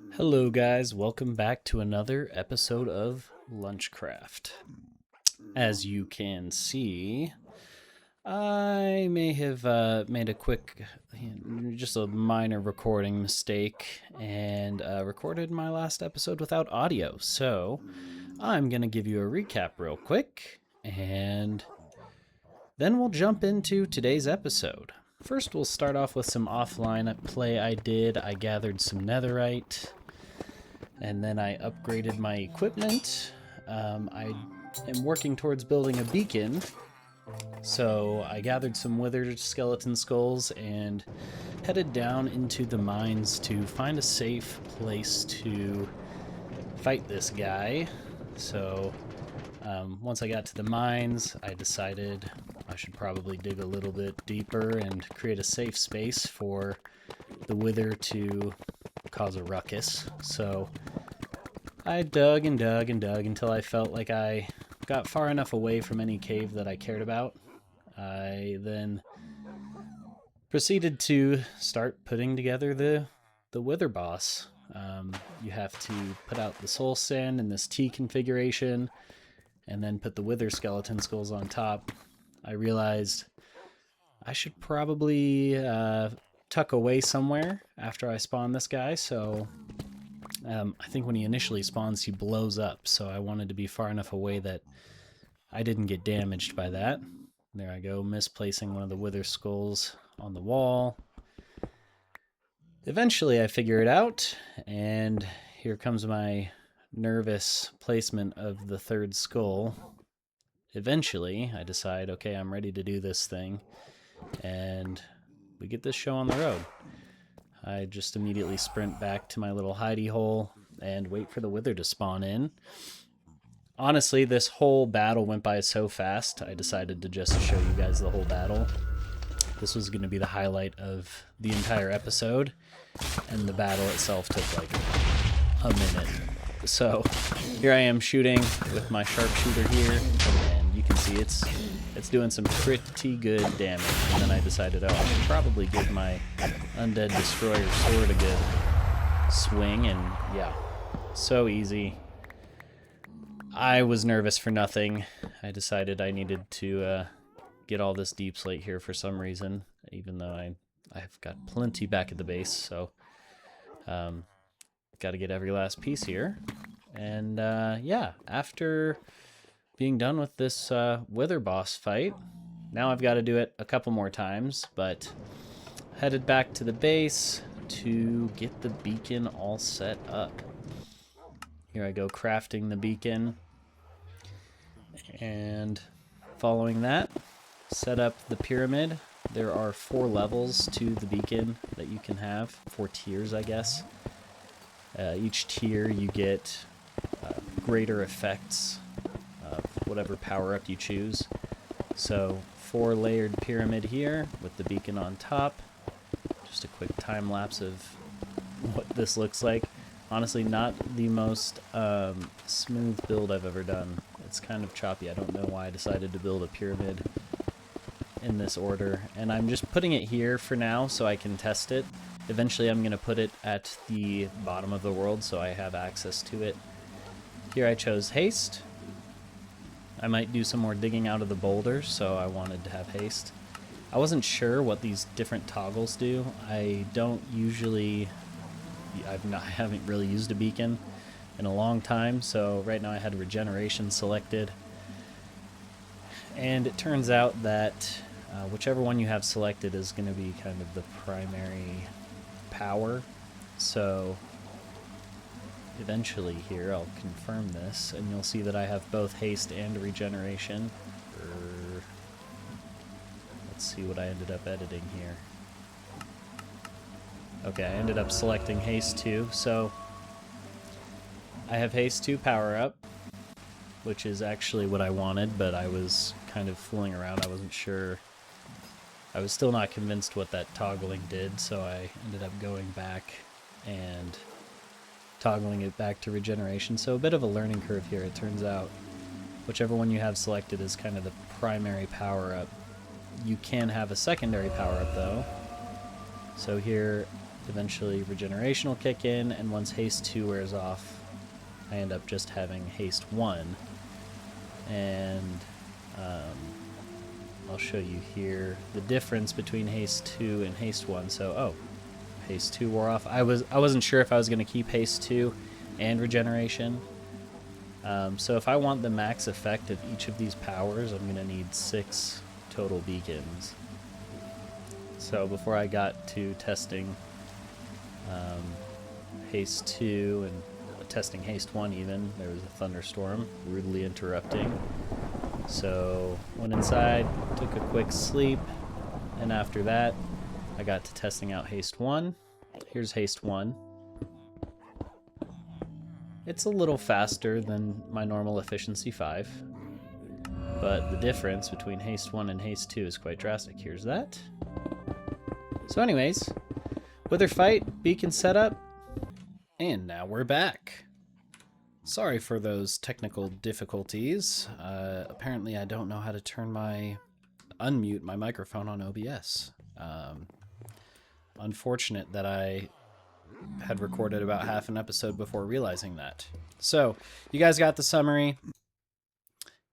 Hello, guys. Welcome back to another episode of Lunchcraft. As you can see, I may have made a quick, just a minor recording mistake and recorded my last episode without audio. So I'm going to give you a recap real quick and then we'll jump into today's episode. First, we'll start off with some offline play I did. I gathered some netherite, and then I upgraded my equipment. I am working towards building a beacon, so I gathered some withered skeleton skulls and headed down into the mines to find a safe place to fight this guy. So once I got to the mines, I decided I should probably dig a little bit deeper and create a safe space for the wither to cause a ruckus. So I dug and dug and dug until I felt like I got far enough away from any cave that I cared about. I then proceeded to start putting together the wither boss. You have to put out the soul sand in this T configuration and then put the wither skeleton skulls on top. I realized I should probably tuck away somewhere after I spawn this guy, so I think when he initially spawns, he blows up, so I wanted to be far enough away that I didn't get damaged by that. There I go, misplacing one of the wither skulls on the wall. Eventually I figure it out, and here comes my nervous placement of the third skull. Eventually I decide, okay, I'm ready to do this thing, and we get this show on the road. I just immediately sprint back to my little hidey hole and wait for the wither to spawn in. Honestly, this whole battle went by so fast, I decided to just show you guys the whole battle. This was going to be the highlight of the entire episode, and the battle itself took like a minute. So here I am shooting with my sharpshooter here, and you can see it's doing some pretty good damage. And then I decided, oh, I should probably give my Undead Destroyer sword a good swing, and yeah, so easy. I was nervous for nothing. I decided I needed to get all this deep slate here for some reason, even though I've got plenty back at the base, so got to get every last piece here. And yeah, after being done with this wither boss fight, now I've got to do it a couple more times, but headed back to the base to get the beacon all set up. Here I go, crafting the beacon, and following that, set up the pyramid. There are 4 levels to the beacon that you can have, 4 tiers, I guess. Each tier you get greater effects of whatever power-up you choose. So 4-layered pyramid here with the beacon on top. Just a quick time lapse of what this looks like. Honestly, not the most smooth build I've ever done. It's kind of choppy. I don't know why I decided to build a pyramid in this order. And I'm just putting it here for now so I can test it. Eventually I'm going to put it at the bottom of the world so I have access to it. Here I chose haste. I might do some more digging out of the boulders, so I wanted to have haste. I wasn't sure what these different toggles do. I haven't really used a beacon in a long time, so right now I had regeneration selected. And it turns out that whichever one you have selected is going to be kind of the primary power. So eventually here I'll confirm this, and you'll see that I have both haste and regeneration. Let's see what I ended up editing here. Okay, I ended up selecting haste 2, so I have haste 2 power up, which is actually what I wanted, but I was kind of fooling around. I wasn't sure. I was still not convinced what that toggling did, so I ended up going back and toggling it back to regeneration. So a bit of a learning curve here. It turns out whichever one you have selected is kind of the primary power-up. You can have a secondary power-up though. So here Eventually regeneration will kick in, and once haste 2 wears off, I end up just having haste 1. And I'll show you here the difference between haste 2 and haste 1. So, oh, haste 2 wore off. I wasn't sure if I was going to keep haste 2 and regeneration. So if I want the max effect of each of these powers, I'm going to need 6 total beacons. So before I got to testing haste 2 and testing haste 1 even, there was a thunderstorm rudely interrupting. So went inside, took a quick sleep, and after that I got to testing out haste 1. Here's haste 1. It's a little faster than my normal efficiency 5, but the difference between haste 1 and haste 2 is quite drastic. Here's that. So anyways, wither fight, beacon setup, and now we're back. Sorry for those technical difficulties. Apparently I don't know how to unmute my microphone on OBS. Unfortunate that I had recorded about half an episode before realizing that. So, you guys got the summary.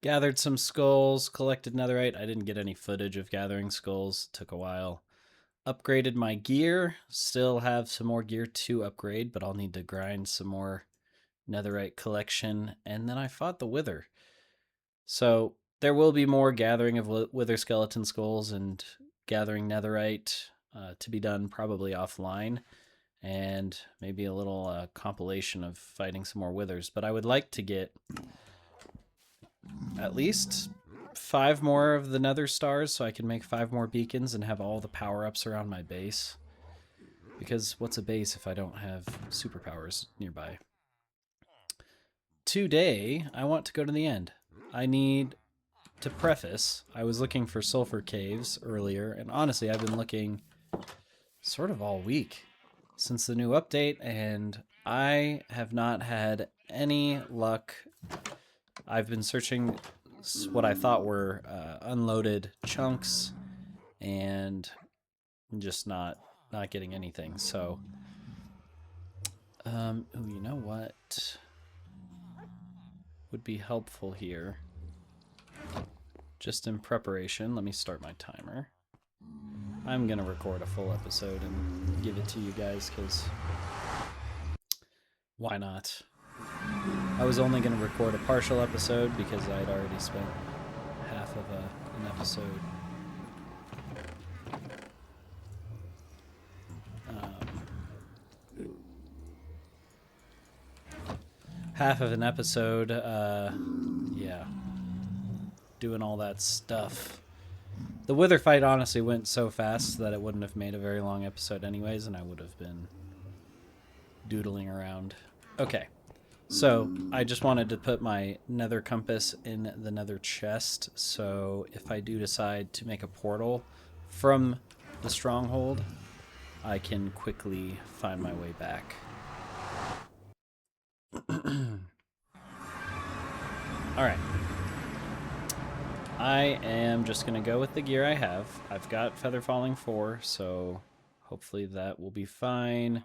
Gathered some skulls, collected netherite. I didn't get any footage of gathering skulls. Took a while. Upgraded my gear. Still have some more gear to upgrade, but I'll need to grind some more netherite collection. And then I fought the wither. So, there will be more gathering of wither skeleton skulls and gathering netherite to be done probably offline. And maybe a little compilation of fighting some more withers. But I would like to get at least 5 more of the nether stars so I can make 5 more beacons and have all the power-ups around my base. Because what's a base if I don't have superpowers nearby? Today, I want to go to the end. I need to preface, I was looking for sulfur caves earlier, and honestly, I've been looking sort of all week since the new update, and I have not had any luck. I've been searching what I thought were unloaded chunks, and just not getting anything. So, ooh, you know what would be helpful here? Just in preparation, let me start my timer. I'm gonna record a full episode and give it to you guys, because why not? I was only gonna record a partial episode because I'd already spent half of an episode yeah, doing all that stuff. The wither fight honestly went so fast that it wouldn't have made a very long episode anyways, and I would have been doodling around. Okay, so I just wanted to put my nether compass in the nether chest, so if I do decide to make a portal from the stronghold, I can quickly find my way back. Alright. I am just going to go with the gear I have. I've got Feather Falling 4, so hopefully that will be fine.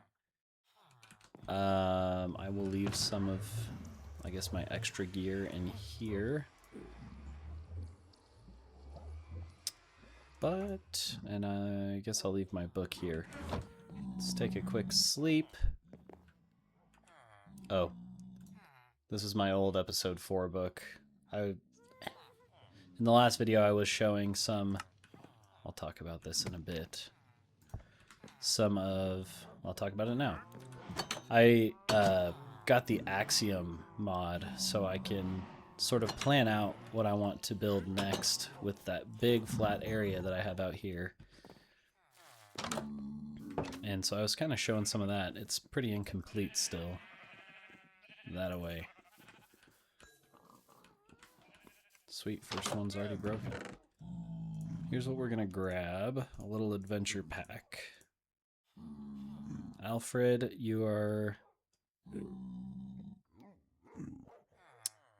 I will leave some of, I guess, my extra gear in here. And I guess I'll leave my book here. Let's take a quick sleep. Oh. This is my old episode 4 book. In the last video I was showing some, I'll talk about this in a bit. I'll talk about it now. I got the Axiom mod so I can sort of plan out what I want to build next with that big flat area that I have out here. And so I was kind of showing some of that. It's pretty incomplete still. That away. Sweet, first one's already broken. Here's what we're gonna grab. A little adventure pack. Alfred, you are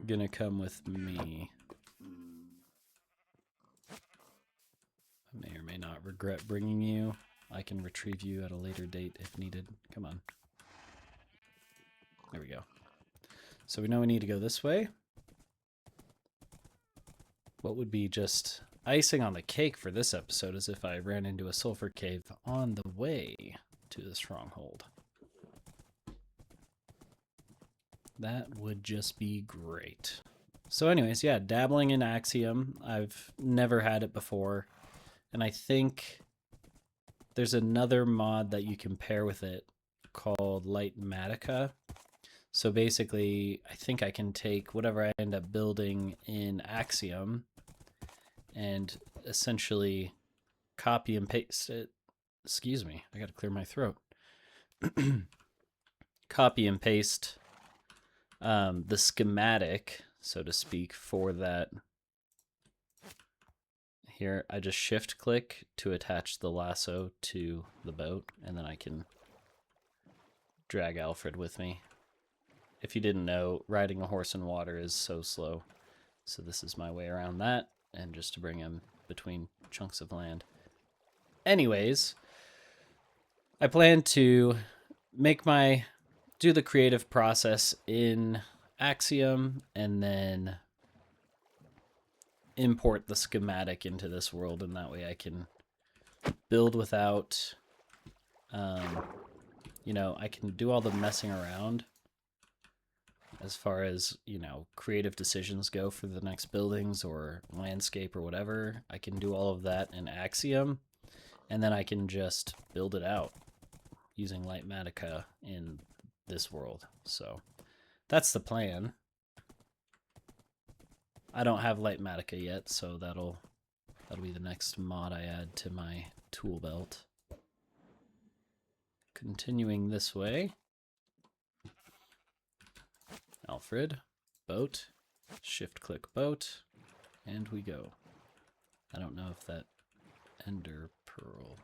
gonna come with me. I may or may not regret bringing you. I can retrieve you at a later date if needed. Come on. There we go. So we know we need to go this way. What would be just icing on the cake for this episode is if I ran into a sulfur cave on the way to the stronghold. That would just be great. So anyways, yeah, dabbling in Axiom. I've never had it before. And I think there's another mod that you can pair with it called Lightmatica. So basically, I think I can take whatever I end up building in Axiom and essentially copy and paste it. Excuse me, I gotta clear my throat. Copy and paste the schematic, so to speak, for that. Here, I just shift click to attach the lasso to the boat, and then I can drag Alfred with me. If you didn't know, riding a horse in water is so slow. So this is my way around that, and just to bring him between chunks of land. Anyways, I plan to do the creative process in Axiom, and then import the schematic into this world, and that way I can build without, I can do all the messing around as far as, creative decisions go for the next buildings or landscape or whatever. I can do all of that in Axiom, and then I can just build it out using Lightmatica in this world. So that's the plan. I don't have Lightmatica yet, so that'll be the next mod I add to my tool belt. Continuing this way. Alfred, boat, shift click boat, and we go. I don't know if that ender pearl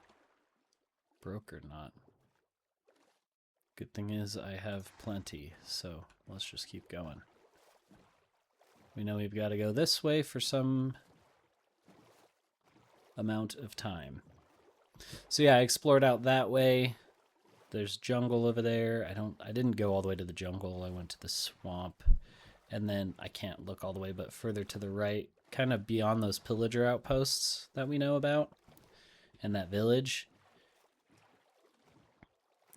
broke or not. Good thing is I have plenty, so let's just keep going. We know we've got to go this way for some amount of time. So yeah, I explored out that way. There's jungle over there. I didn't go all the way to the jungle. I went to the swamp. And then I can't look all the way, but further to the right, kind of beyond those pillager outposts that we know about and that village.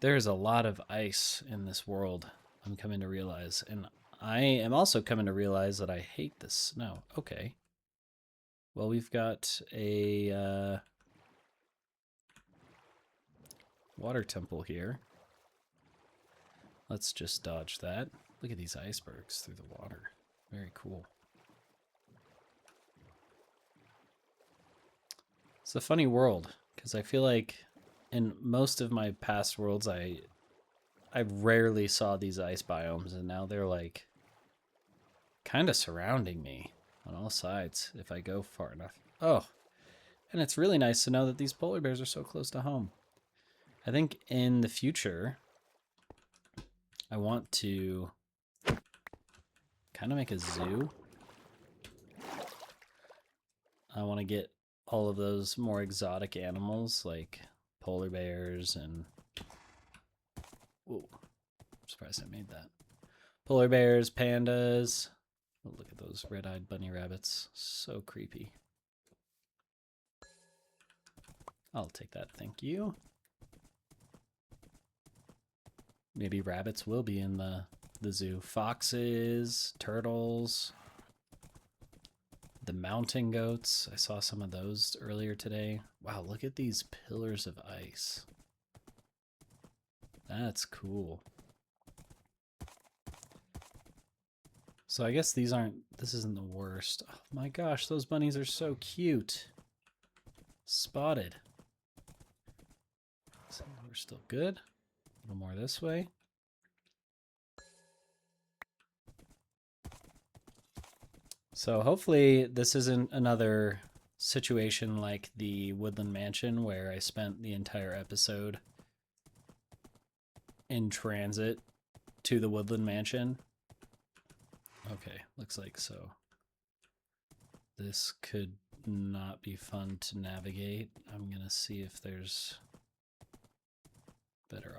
There's a lot of ice in this world, I'm coming to realize. And I am also coming to realize that I hate the snow. Okay. Well, we've got a water temple here. Let's just dodge that. Look at these icebergs through the water. Very cool. It's a funny world, because I feel like in most of my past worlds, I rarely saw these ice biomes, and now they're like kind of surrounding me on all sides if I go far enough. Oh, and it's really nice to know that these polar bears are so close to home. I think in the future, I want to kind of make a zoo. I want to get all of those more exotic animals like polar bears and... Whoa, I'm surprised I made that. Polar bears, pandas. Oh, look at those red-eyed bunny rabbits. So creepy. I'll take that, thank you. Maybe rabbits will be in the zoo. Foxes, turtles, the mountain goats. I saw some of those earlier today. Wow, look at these pillars of ice. That's cool. So I guess this isn't the worst. Oh my gosh, those bunnies are so cute. Spotted. So we're still good. A little more this way. So hopefully this isn't another situation like the Woodland Mansion where I spent the entire episode in transit to the Woodland Mansion. Okay, looks like so. This could not be fun to navigate. I'm gonna see if there's better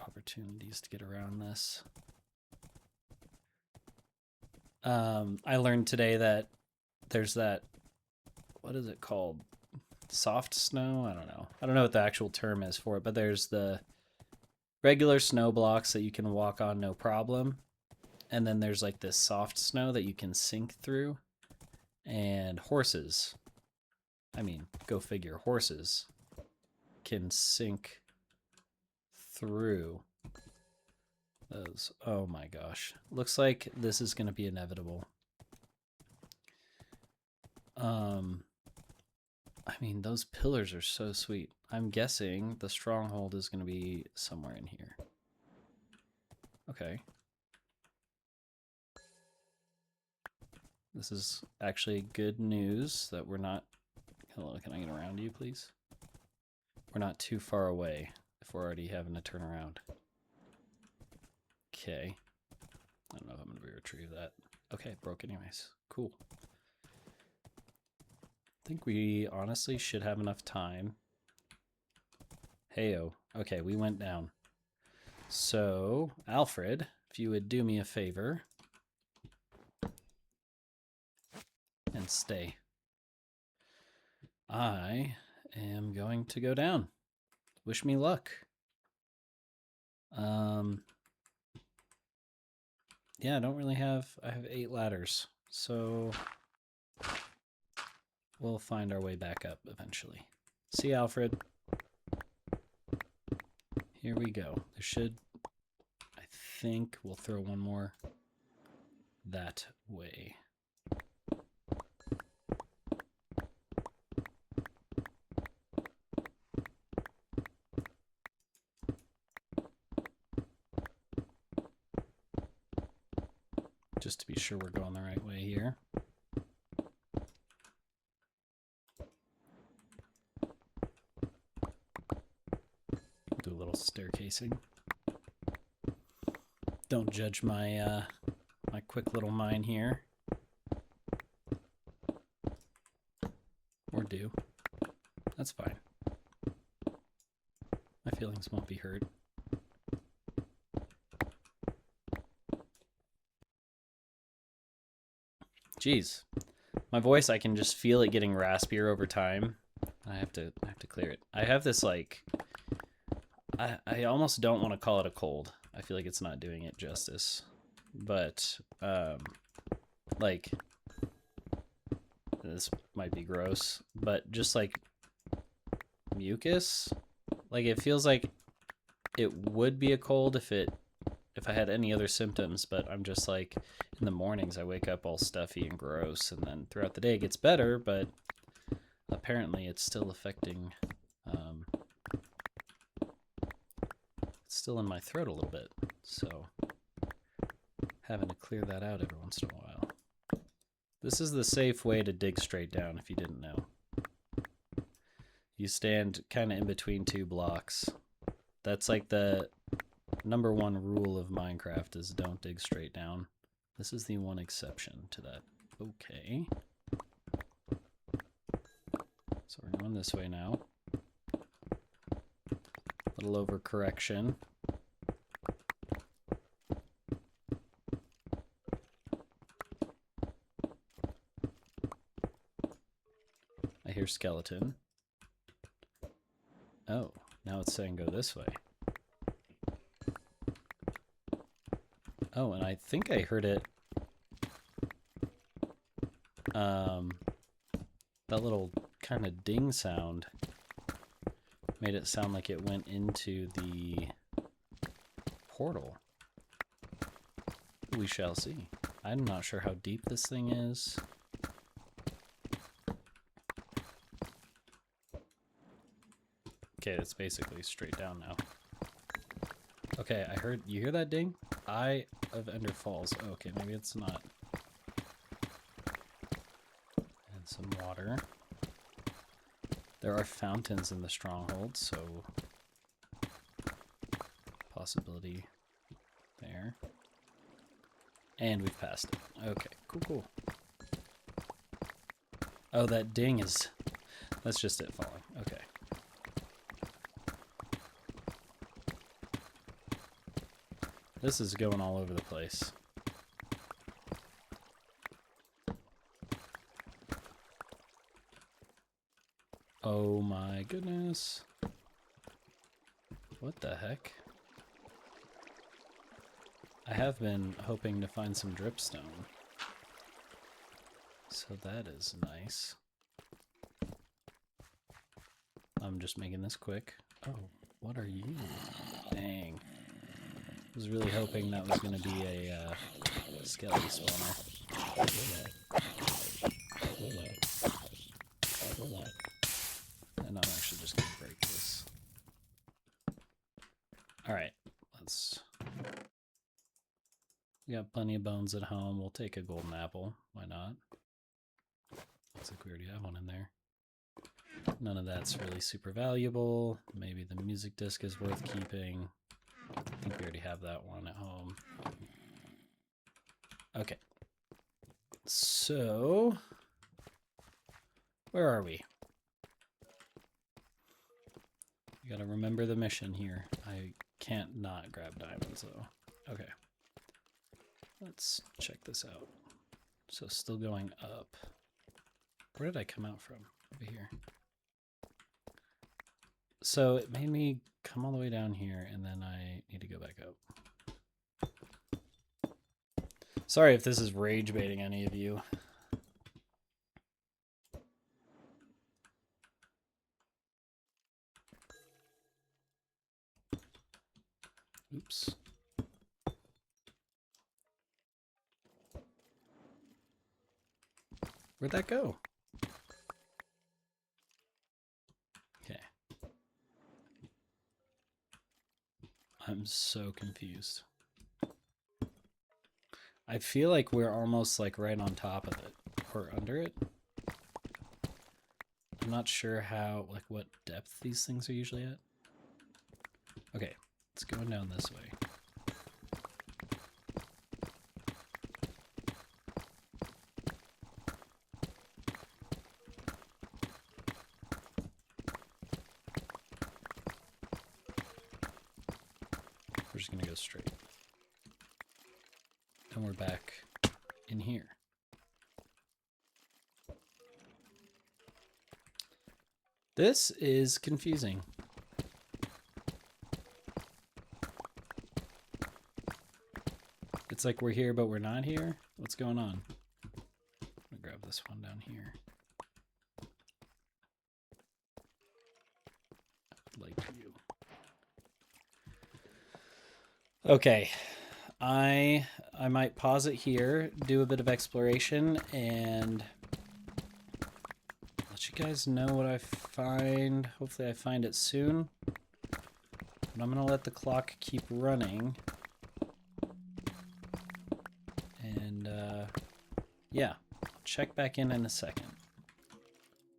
opportunities to get around this. I learned today that there's that, what is it called? Soft snow? I don't know what the actual term is for it, but there's the regular snow blocks that you can walk on no problem. And then there's like this soft snow that you can sink through. And horses, I mean, go figure, horses can sink through those. Oh my gosh. Looks like this is going to be inevitable. I mean, those pillars are so sweet. I'm guessing the stronghold is going to be somewhere in here. Okay. This is actually good news that we're not... Hello, can I get around you, please? We're not too far away if we're already having to turn around. Okay. I don't know if I'm going to retrieve that. Okay, broke anyways. Cool. I think we honestly should have enough time. Heyo. Okay, we went down. So, Alfred, if you would do me a favor and stay. I am going to go down. Wish me luck. Yeah, I don't really have... I have 8 ladders, so we'll find our way back up eventually. See, Alfred. Here we go. There should... I think we'll throw one more that way. Just to be sure we're going the right way here. Do a little staircasing. Don't judge my my quick little mine here. Or do. That's fine. My feelings won't be hurt. Jeez, my voice, I can just feel it getting raspier over time. I have to clear it. I have this like, I almost don't want to call it a cold. I feel like it's not doing it justice, but like this might be gross, but just like mucus, like it feels like it would be a cold if I had any other symptoms, but I'm just like, in the mornings I wake up all stuffy and gross, and then throughout the day it gets better, but apparently it's still affecting, it's still in my throat a little bit, so having to clear that out every once in a while. This is the safe way to dig straight down if you didn't know. You stand kind of in between 2 blocks. That's like the #1 rule of Minecraft is don't dig straight down. This is the one exception to that. Okay. So we're going this way now. Little overcorrection. I hear skeleton. Oh, now it's saying go this way. Oh, and I think I heard it. That little kind of ding sound made it sound like it went into the portal. We shall see. I'm not sure how deep this thing is. Okay, it's basically straight down now. Okay, I heard, you hear that ding? Eye of Ender Falls. Oh, okay, maybe it's not. And some water. There are fountains in the stronghold, so possibility there. And we've passed it. Okay, cool, cool. Oh, that ding is, that's just it falling. Okay. This is going all over the place. Oh my goodness. What the heck? I have been hoping to find some dripstone. So that is nice. I'm just making this quick. Oh, what are you? Dang. I was really hoping that was going to be a skeleton spawner. And I'm actually just going to break this. Alright, let's... We got plenty of bones at home. We'll take a golden apple. Why not? Looks like we already have one in there. None of that's really super valuable. Maybe the music disc is worth keeping. I think we already have that one at home. Okay. So, where are we? You gotta remember the mission here. I can't not grab diamonds though. Okay. Let's check this out. So still going up. Where did I come out from? Over here. So it made me come all the way down here, and then I need to go back up. Sorry if this is rage baiting any of you. Oops. Where'd that go? Okay. I'm so confused. I feel like we're almost like right on top of it or under it. I'm not sure how, like what depth these things are usually at. Okay, it's going down this way. We're just gonna go straight. And we're back in here. This is confusing. It's like we're here, but we're not here. What's going on? I'm gonna grab this one down here. Like you. Okay. I might pause it here, do a bit of exploration, and let you guys know what I find. Hopefully I find it soon. But I'm going to let the clock keep running. And, yeah, check back in a second.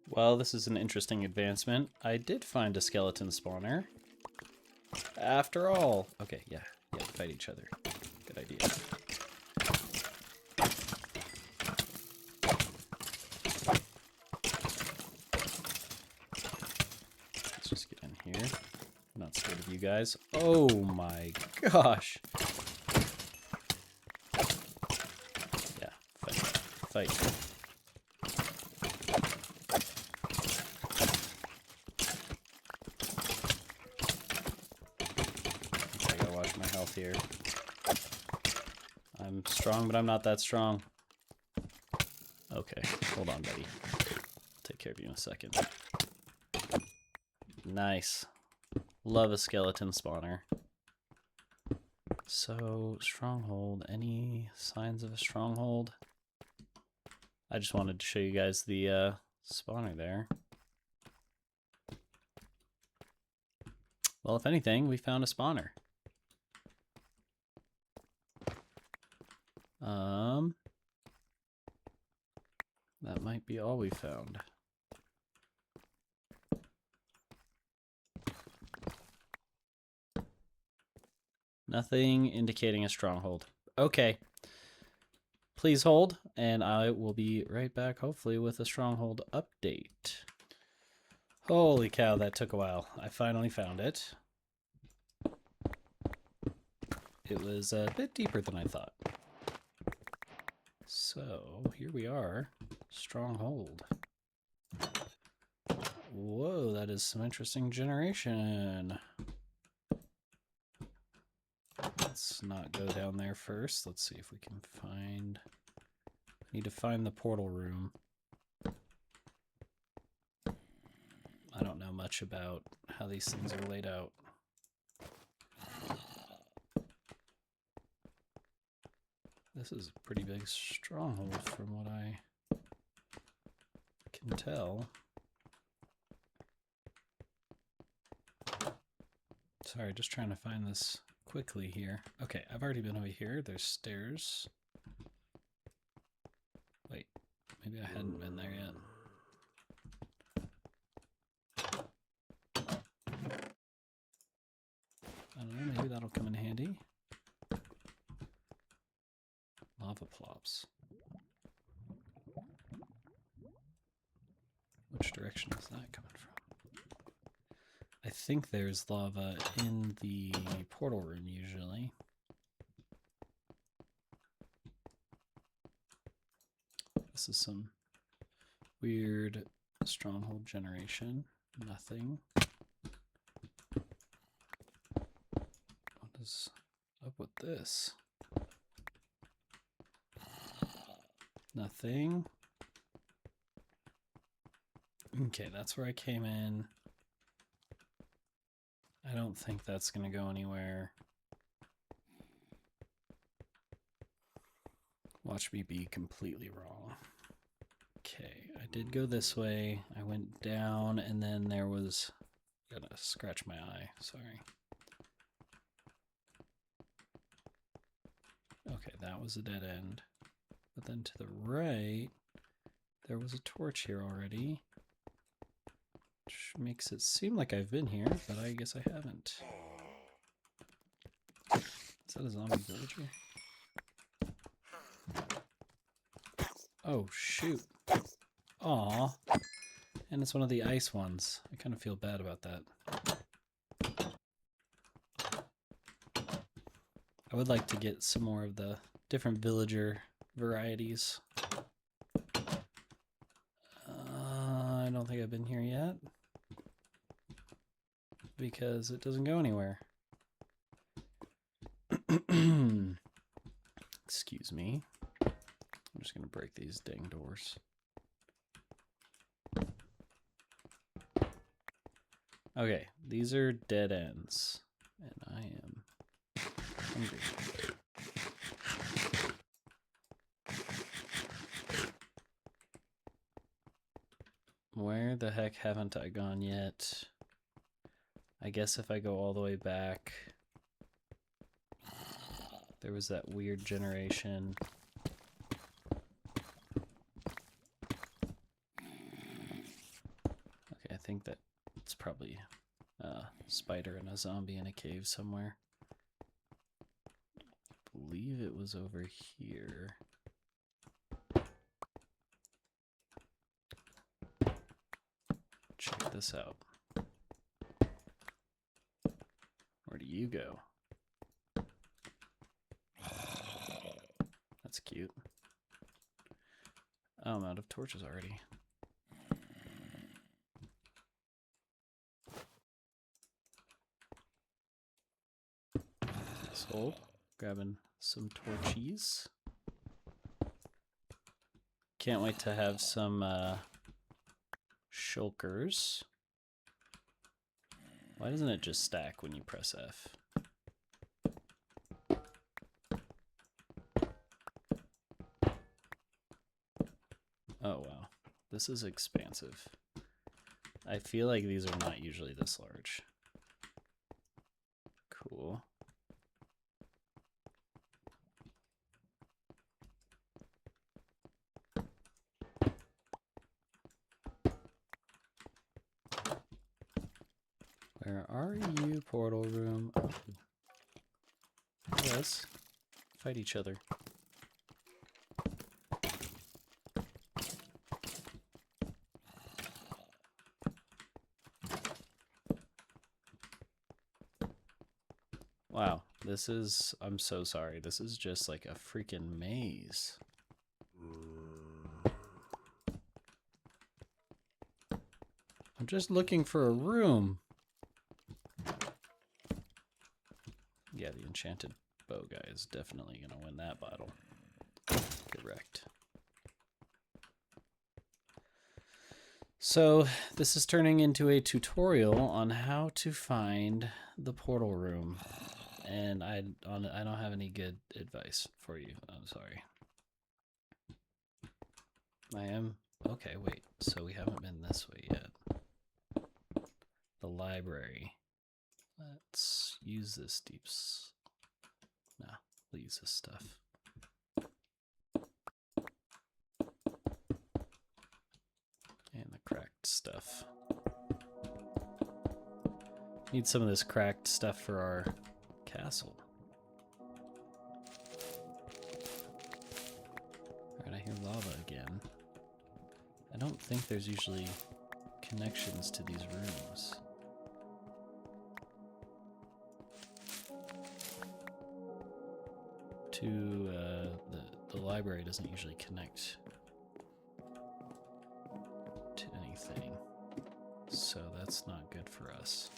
Well, this is an interesting advancement. I did find a skeleton spawner. After all. Okay, yeah, fight each other. Good idea. Let's just get in here. I'm not scared of you guys. Oh my gosh. Yeah, fight. Okay, I gotta watch my health here. I'm strong, but I'm not that strong. Okay, hold on, buddy. I'll take care of you in a second. Nice. Love a skeleton spawner. So, stronghold. Any signs of a stronghold? I just wanted to show you guys the spawner there. Well, if anything, we found a spawner. That might be all we found. Nothing indicating a stronghold. Okay. Please hold, and I will be right back, hopefully, with a stronghold update. Holy cow, that took a while. I finally found it. it was a bit deeper than I thought. So here we are, Stronghold. Whoa, that is some interesting generation. Let's not go down there first. Let's see if we can find... Need to find the portal room. I don't know much about how these things are laid out. This is a pretty big stronghold from what I can tell. Sorry, just trying to find this quickly here. Okay, I've already been over here. There's stairs. Wait, maybe I hadn't been there yet. I don't know, maybe that'll come in handy. Lava plops. Which direction is that coming from? I think there's lava in the portal room usually. This is some weird stronghold generation. Nothing. What is up with this? Nothing. Okay, that's where I came in. I don't think that's going to go anywhere. Watch me be completely wrong. Okay, I did go this way. I went down, and then there was... Gotta scratch my eye, sorry. Okay, that was a dead end. But then to the right, there was a torch here already. Which makes it seem like I've been here, but I guess I haven't. Is that a zombie villager? Oh, shoot. Aw. And it's one of the ice ones. I kind of feel bad about that. I would like to get some more of the different villager varieties. I don't think I've been here yet. Because it doesn't go anywhere. Excuse me. I'm just gonna break these dang doors. Okay, these are dead ends. And I am hungry. Where the heck haven't I gone yet? I guess if I go all the way back, there was that weird generation. Okay, I think that it's probably a spider and a zombie in a cave somewhere. I believe it was over here. Check this out. Where do you go? That's cute. Oh, I'm out of torches already. Sold. Grabbing some torchies. Can't wait to have some shulkers. Why doesn't it just stack when you press F? Oh wow, this is expansive. I feel like these are not usually this large. Cool. Where are you, portal room? Oh. Yes. Fight each other. Wow, this is, I'm so sorry. This is just like a freaking maze. I'm just looking for a room. Yeah, the enchanted bow guy is definitely going to win that battle. Get wrecked. So this is turning into a tutorial on how to find the portal room. And I don't have any good advice for you. I'm sorry. I am? Okay, wait. So we haven't been this way yet. The library. Let's use this No, we'll use this stuff. And the cracked stuff. Need some of this cracked stuff for our castle. Alright, I hear lava again. I don't think there's usually connections to these rooms. To the library doesn't usually connect to anything, so that's not good for us.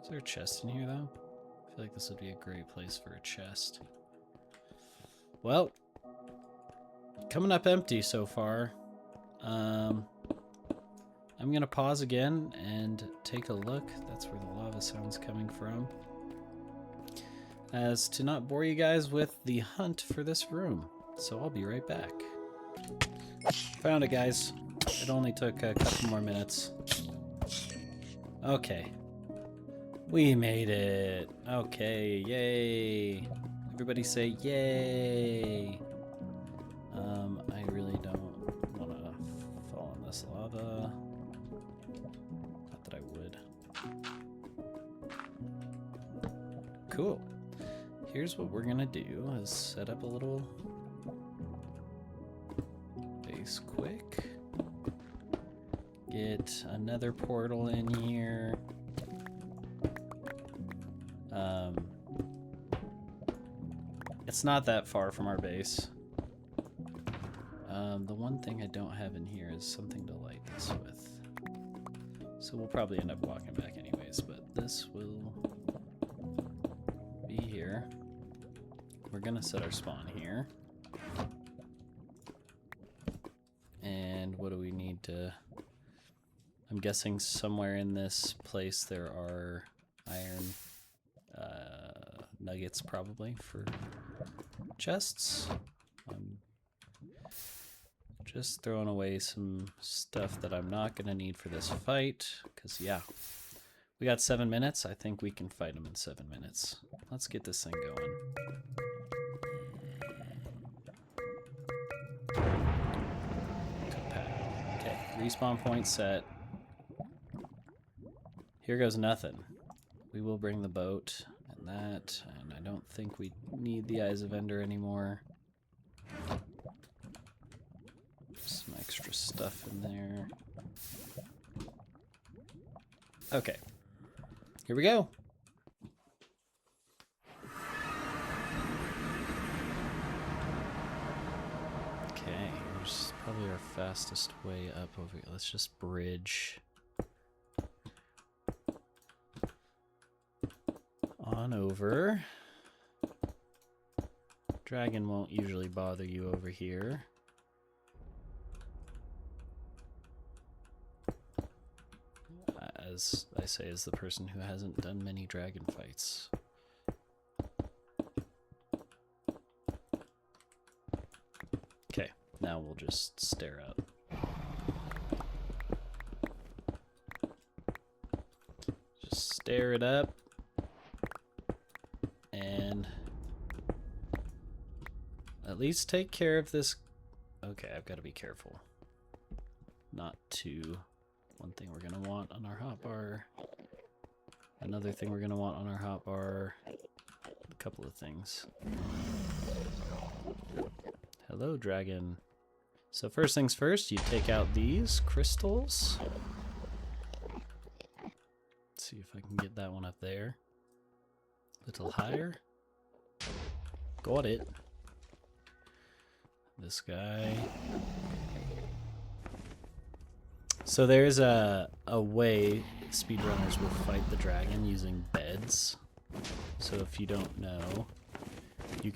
Is there a chest in here though? I feel like this would be a great place for a chest. Well, coming up empty so far. I'm gonna pause again and take a look. That's where the lava sound's coming from. As to not bore you guys with the hunt for this room. So I'll be right back. Found it, guys. It only took a couple more minutes. Okay. We made it. Okay, yay. Everybody say yay. I really don't want to fall in this lava. Not that I would. Cool. Here's what we're gonna do is set up a little base quick. Get another portal in here. It's not that far from our base. The one thing I don't have in here is something to light this with. So we'll probably end up walking back anyways, but this will be here. We're gonna set our spawn here. And what do we need to... I'm guessing somewhere in this place there are iron nuggets probably for chests. I'm just throwing away some stuff that I'm not gonna need for this fight, because yeah, we got 7 minutes. I think we can fight them in 7 minutes. Let's get this thing going. Okay, respawn point set. Here goes nothing. We will bring the boat and that, and I don't think we need the Eyes of Ender anymore. Some extra stuff in there. Okay, here we go. Okay, here's probably our fastest way up over here. Let's just bridge on over. Dragon won't usually bother you over here. As I say, as the person who hasn't done many dragon fights. Okay, now we'll just stare up. Just stare it up. And at least take care of this. Okay, I've got to be careful not to. One thing we're going to want on our hotbar. Another thing we're going to want on our hotbar. A couple of things. Hello, dragon. So first things first, you take out these crystals. Let's see if I can get that one up there. Little higher. Got it. This guy. So there's a way speedrunners will fight the dragon using beds. So if you don't know, you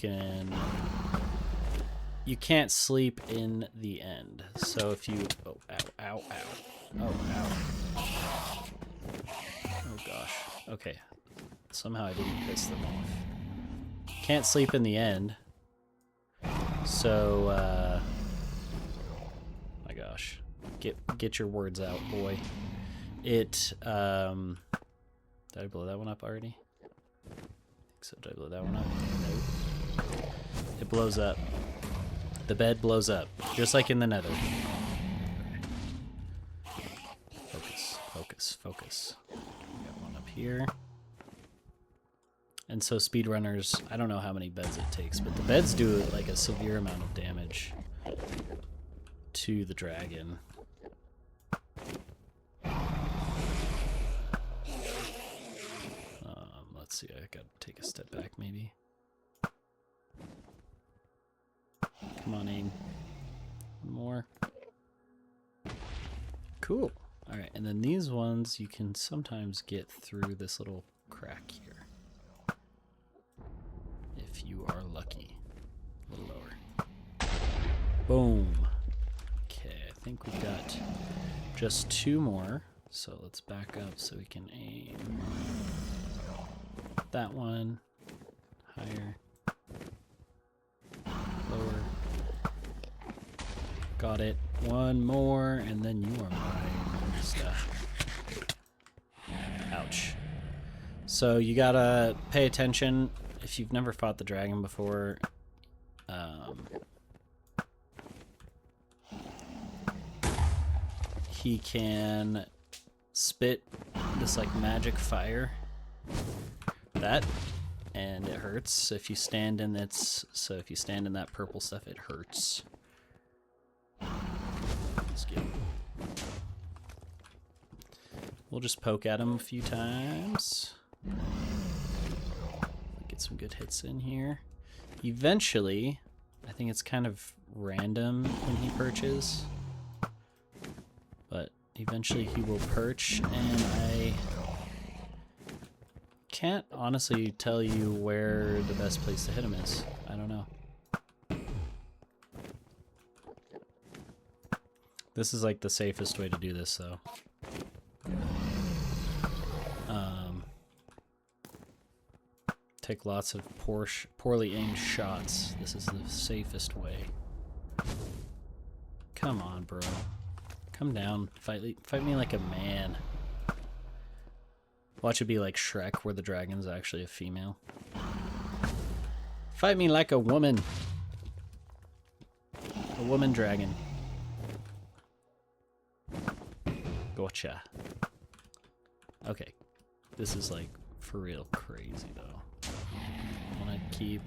can't sleep in the end. So if you oh ow. Oh ow. Oh gosh. Okay. Somehow I didn't piss them off. Can't sleep in the end. So my gosh. Get your words out, boy. It did I blow that one up already? I think so. Did I blow that one up? Nope. It blows up. The bed blows up, just like in the Nether. Focus. We got one up here. And so speedrunners, I don't know how many beds it takes, but the beds do like a severe amount of damage to the dragon. Let's see, I gotta take a step back maybe. Come on, aim. One more. Cool. Alright, and then these ones you can sometimes get through this little crack here. If you are lucky. A little lower. Boom. Okay, I think we've got just 2 more. So let's back up so we can aim. That one. Higher. Lower. Got it. One more, and then you are mine. Stuff. Ouch. So you gotta pay attention if you've never fought the dragon before. He can spit this like magic fire. And it hurts if you stand in its. So if you stand in that purple stuff, it hurts. Let's get him. We'll just poke at him a few times. Get some good hits in here. Eventually, I think it's kind of random when he perches, but eventually he will perch, and I can't honestly tell you where the best place to hit him is. I don't know. This is like the safest way to do this, though. Take lots of poorly aimed shots. This is the safest way. Come on, bro. Come down. Fight me like a man. Watch it be like Shrek, where the dragon's actually a female. Fight me like a woman. A woman dragon. Gotcha. Okay. This is like for real crazy though. I want to keep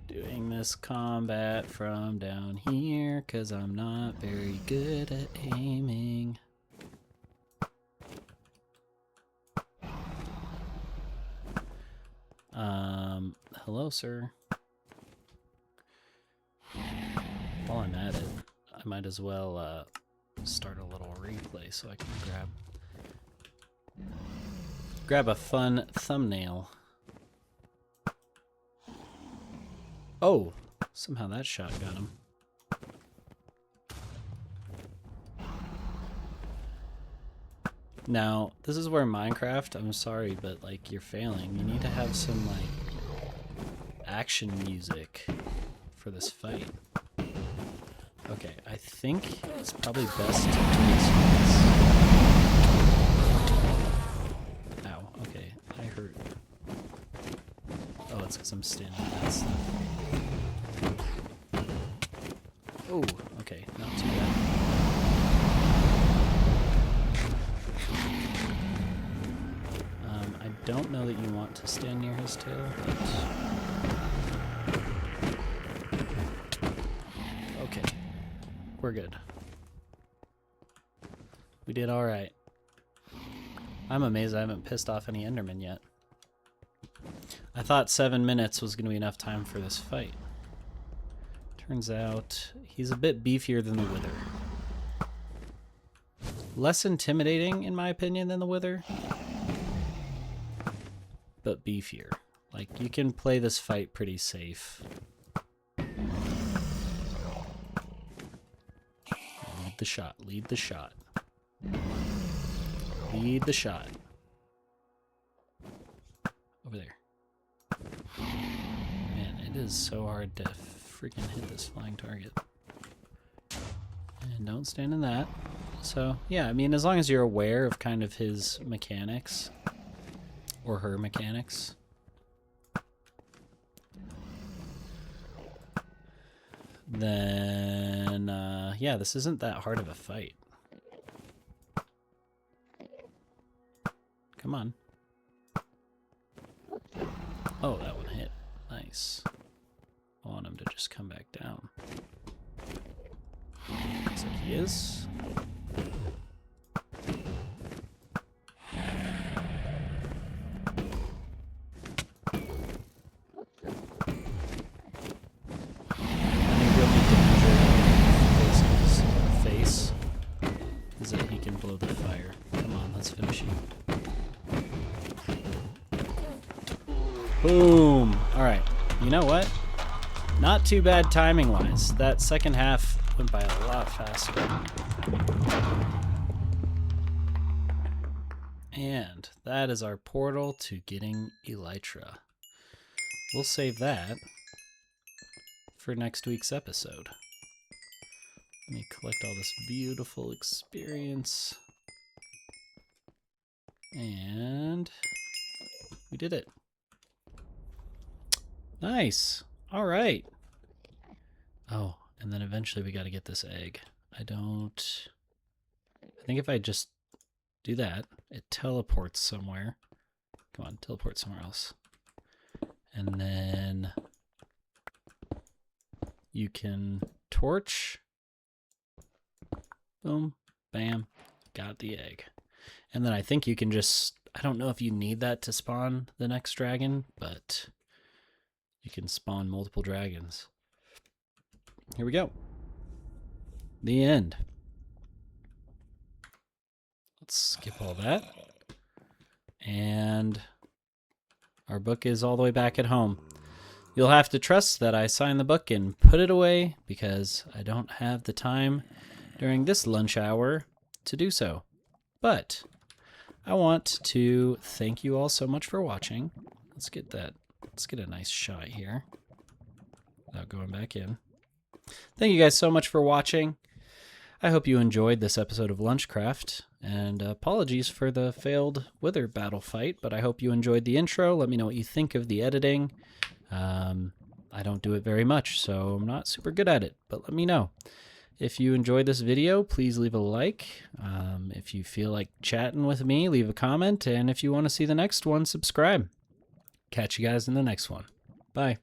doing this combat from down here because I'm not very good at aiming. Hello, sir. While I'm at it, I might as well start a little replay so I can grab a fun thumbnail. Oh, somehow that shot got him. Now, this is where Minecraft, I'm sorry, but like you're failing. You need to have some like action music for this fight. Okay, I think it's probably best to do this. Ow, okay, I hurt. Oh, it's because I'm standing on that stuff. Oh, okay, not too bad. I don't know that you want to stand near his tail, but... Okay. We're good. We did alright. I'm amazed I haven't pissed off any Endermen yet. I thought 7 minutes was going to be enough time for this fight. Turns out he's a bit beefier than the Wither. Less intimidating, in my opinion, than the Wither. But beefier. Like, you can play this fight pretty safe. Lead the shot. Lead the shot. Lead the shot. Over there. Man, it is so hard to freaking hit this flying target. And don't stand in that. So, yeah, I mean, as long as you're aware of kind of his mechanics. Or her mechanics. Then, yeah, this isn't that hard of a fight. Come on. Oh, that one hit. Nice. I want him to just come back down. Looks like he is. Blow the fire. Come on, let's finish you. Boom! Alright, you know what? Not too bad timing-wise. That second half went by a lot faster. And that is our portal to getting Elytra. We'll save that for next week's episode. Let me collect all this beautiful experience. And we did it. Nice. All right. Oh, and then eventually we got to get this egg. I think if I just do that, it teleports somewhere. Come on, teleport somewhere else. And then you can torch. Boom, bam, got the egg. And then I think you can just, I don't know if you need that to spawn the next dragon, but you can spawn multiple dragons. Here we go. The end. Let's skip all that. And our book is all the way back at home. You'll have to trust that I signed the book and put it away because I don't have the time during this lunch hour to do so. But I want to thank you all so much for watching. Let's get a nice shot here without going back in. Thank you guys so much for watching. I hope you enjoyed this episode of Lunchcraft, and apologies for the failed Wither battle fight, but I hope you enjoyed the intro. Let me know what you think of the editing. I don't do it very much, so I'm not super good at it, but let me know. If you enjoyed this video, please leave a like. If you feel like chatting with me, leave a comment. And if you want to see the next one, subscribe. Catch you guys in the next one. Bye.